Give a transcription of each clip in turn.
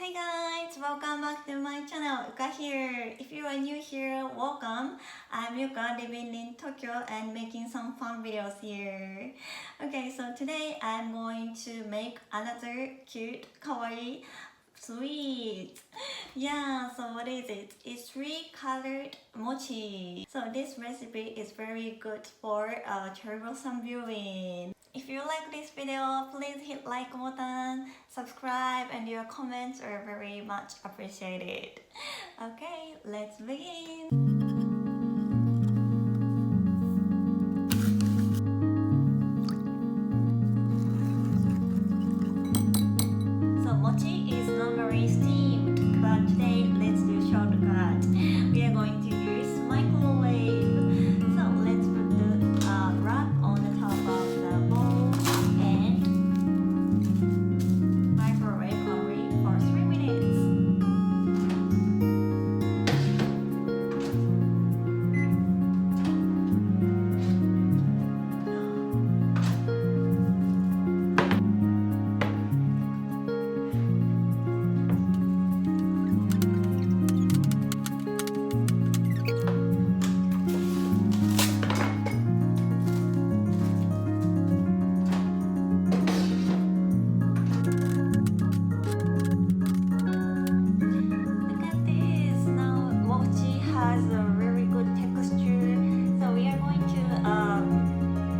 Hi guys, welcome back to my channel. Yuka here. If you are new here, welcome. I'm Yuka, living in Tokyo and making some fun videos here. Okay, so today I'm going to make another cute, kawaii sweet. Yeah, so what is it? It's three-colored mochi. So this recipe is very good for troublesome viewing. If you like this video, please hit like button, subscribe, and your comments are very much appreciated. Okay, let's begin. So mochi is normally steamed, but today let's do shortcut. We are going to use microwave. So let's put the wrap on the top of the bowl and microwave only for 3 minutes.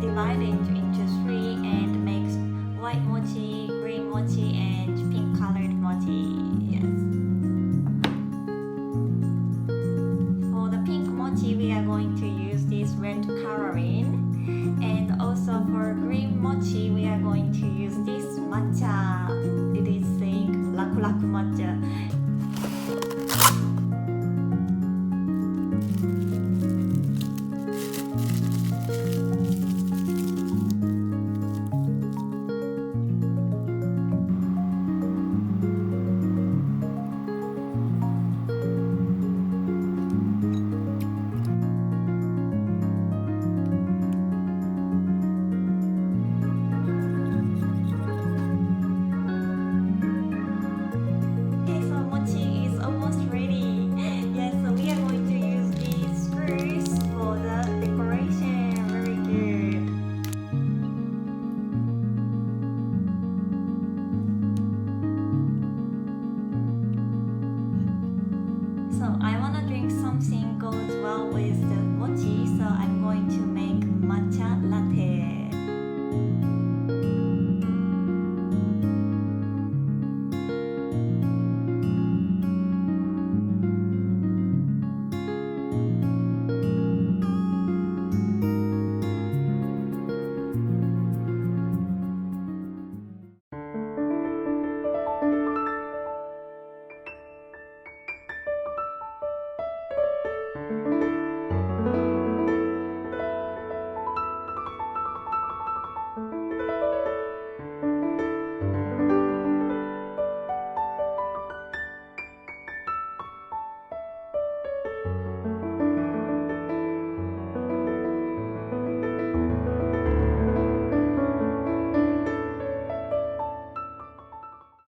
Divide it into three and make white mochi, green mochi, and pink colored mochi. Yes. For the pink mochi, we are going to use this red coloring, and also for green mochi, we are going to use this matcha. It is saying laku laku matcha. So I wanna drink something goes well with